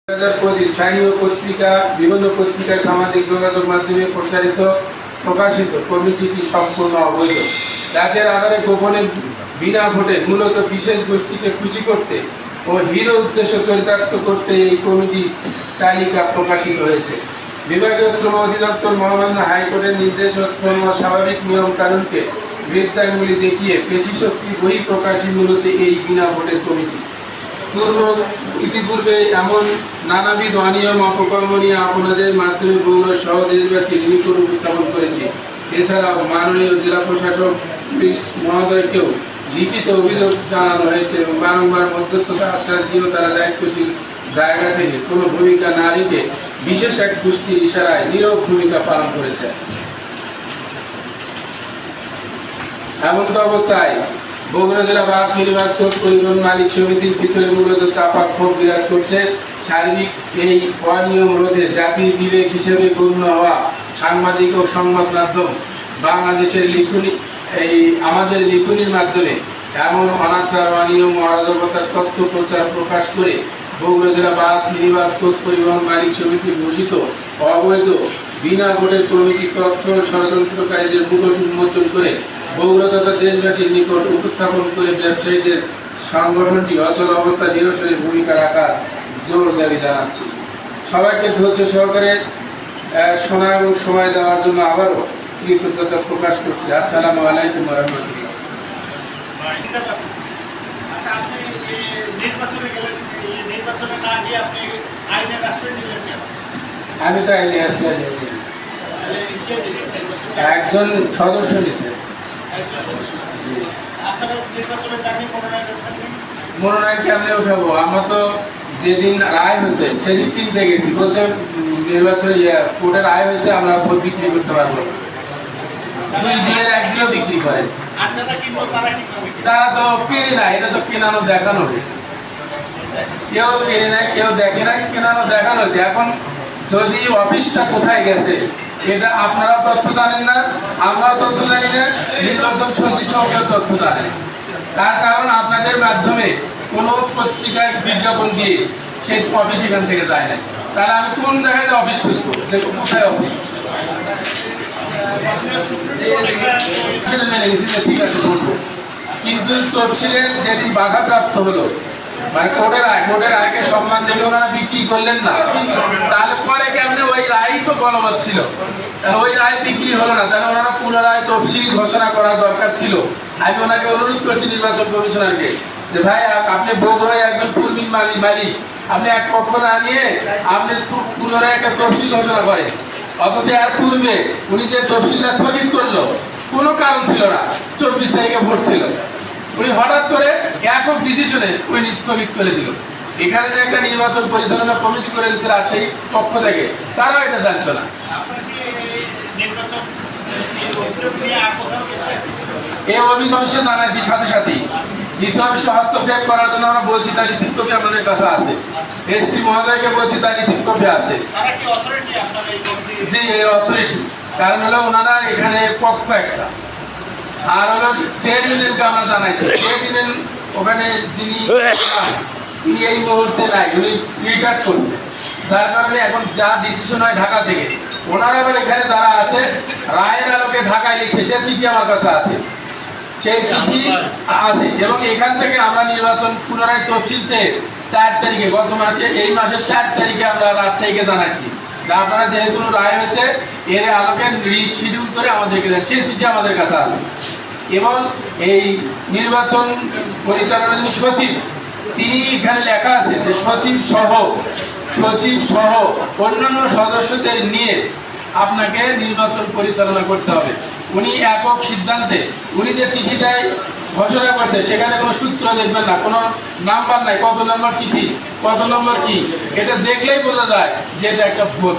স্থানীয় পত্রিকা, বিভিন্ন পত্রিকায় সামাজিক যোগাযোগ মাধ্যমে প্রকাশিত কমিটিটি সম্পূর্ণ অবৈধ। যাদের আধারে গোপনে বিনা ভোটে মূলত বিশেষ গোষ্ঠীকে খুশি করতে ও হিরো উদ্দেশ্য চরিতার্থ করতে এই কমিটি তালিকা প্রকাশিত হয়েছে। বিভাগীয় শ্রম অধিদপ্তর মহামান্য হাইকোর্টের নির্দেশ ও শ্রম স্বাভাবিক নিয়ম কানুনকে বৃত্তাঙ্গুলি দেখিয়ে পেশিশক্তি বহিঃপ্রকাশী মূলত এই বিনা ভোটের কমিটি ইতিপূর্বে এমন নানাবিধ অনিয়ম অপকর্ম নিয়ে আপনাদের মাধ্যমে বগুড়া সহ দেশবাসী নিকট উপস্থাপন করেছে। এছাড়াও মাননীয় জেলা প্রশাসক পুলিশ মহোদয়কেও লিখিত অভিযোগ জানানো হয়েছে এবং বারংবার মধ্যস্থতা আশ্বাস দিয়েও তারা দায়িত্বশীল জায়গা থেকে কোনো ভূমিকা না রেখে বিশেষ এক গোষ্ঠীর ইশারায় নীরব ভূমিকা পালন করেছে। এমন তো অবস্থায় বগুড়া জেলা বাস মিনিবাস কোচ পরিবহন মালিক সমিতির ভিতরে মূলত চাপা ক্ষোভ বিরাজ করছে। সার্বিক এই অনিয়ম রোধে জাতির বিবেক হিসেবে গণ্য হওয়া সাংবাদিক ও সংবাদ মাধ্যম বাংলাদেশের আমাদের লিখনির মাধ্যমে এমন অনাচার অনিয়ম ও অরাজকতার তথ্য প্রকাশ করে বগুড়া জেলা বাস মিনিবাস কোচ পরিবহন মালিক সমিতি ঘোষিত অবৈধ বিনা ভোটের কমিটি তথ্য ষড়যন্ত্রকারীদের মুখোশ উন্মোচন করে বগুড়া তথা দেশবাসীর নিকট উপস্থাপন করে ব্যবসায়ীদের সংগঠনটি অচল অবস্থা নিরসনে ভূমিকা রাখার জোর দাবি জানাচ্ছি। সবাইকে ধৈর্য সহকারে শোনা এবং সময় দেওয়ার জন্য আবারও কৃতজ্ঞতা প্রকাশ করছি। আসসালামু আলাইকুম ওয়া রাহমাতুল্লাহ। আমি তো আইনে আশ্রয় নিইনি, একজন সদস্য নিচ্ছে মনোনয়ন কেমনে উঠাবো? আমরা তো যেদিন রায় হয়েছে সেদিন কিনতে গেছি, বলছে নির্বাচনে কোর্টের রায় হয়েছে আমরা ভোট বিক্রি করতে পারবো। 2 দিনের একদিনও বিক্রি করে তারা তো কেনে না, এটা তো কেনানো দেখানো হয়েছে। কেউ কেনে নাই, কেউ দেখে নাই, কেনানো দেখানো হয়েছে। এখন যদি অফিসটা কোথায় গেছে এটা আপনারা তথ্য জানেন না, আমরাও তথ্য জানি না, নির্বাচন সচিব সরকার তথ্য জানেন। তার কারণ আপনাদের মাধ্যমে কোনো পত্রিকায় বিজ্ঞাপন দিয়ে সেই অফিস এখান থেকে যায় না। তাহলে আমি কোন জায়গায় অফিস খুঁজবো? কোথায় অফিস? মেনে গেছি যে ঠিক আছে বলবো, কিন্তু তফসিলের যেদিন বাধাপ্রাপ্ত হলো, মানে কোর্টের রায়কে সম্মান দেখে ওনারা বিক্রি করলেন না, তাহলে পরে কেমনে? ওই রায় তো বলবৎ ছিল, ওই রায় বিক্রি হলো না, তাহলে ওনারা পুনরায় তফসিল ঘোষণা করার দরকার ছিল। আমি ওনাকে অনুরোধ করছি নির্বাচন কমিশনারকে যে ভাই আপনি বগুড়ায় একজন কর্মী মালিক, আপনি এক পক্ষ না নিয়ে আপনি পুনরায় একটা তফসিল ঘোষণা করেন। অথচ এর পূর্বে উনি যে তফসিলটা স্থগিত করলো কোনো কারণ ছিল না, 24 তারিখে ভোট ছিল, উনি হঠাৎ করে একক ডিসিশনে উনি স্থগিত করে দিল। এখানে যে একটা নির্বাচন পরিচালনা কমিটি করে দিয়েছিল সেই পক্ষ থেকে, তারাও এটা জানতো না। এই অভিযোগ জানাইছি, সাথে সাথেই ডিসি অফিসকে হস্তক্ষেপ করার জন্য আমরা বলছি, তার রিসিপ্ট কপি আমাদের কাছে আছে। এসপি মহোদয়কে বলছি, তার রিসিপ্ট কপি আছে। জি, এই অথরিটি। কারণ হলো ওনারা এখানে পক্ষ একটা, আর হলো ট্রেড ইউনিয়নকে আমরা জানাইছি। ট্রেড ইউনিয়ন ওখানে যিনি এই মুহূর্তে নাই, উনি রিটায়ার করছে, যার কারণে এখন যা ডিসিশন হয় ঢাকা থেকে, ওনারা আবার এখানে যারা আছে রায়ের আলোকে ঢাকায় লিখছে, সে চিঠি আমার কাছে আছে, সেই চিঠি আছে। এবং এখান থেকে আমরা নির্বাচন পুনরায় তফসিল চেয়ে 4 তারিখে, গত মাসে এই মাসের 4 তারিখে আমরা রাজশাহীকে জানাইছি যে আপনারা যেহেতু রায় হয়েছে এর আলোকে রিশিডিউল করে আমাদেরকে দেন, সেই চিঠি আমাদের কাছে আছে। এবং এই নির্বাচন পরিচালনার যিনি সচিব, তিনি এখানে লেখা আছে যে সচিব সহ অন্যান্য সদস্যদের নিয়ে আপনাকে নির্বাচন পরিচালনা করতে হবে। উনি একক সিদ্ধান্তে, উনি যে চিঠিটাই ঘোষণা করছে সেখানে কোনো সূত্র দেখবেন না, কোনো নাম্বার নাই, কত নম্বর চিঠি, কত নম্বর কি, এটা দেখলেই বোঝা যায় যে এটা একটা ভুয়ো।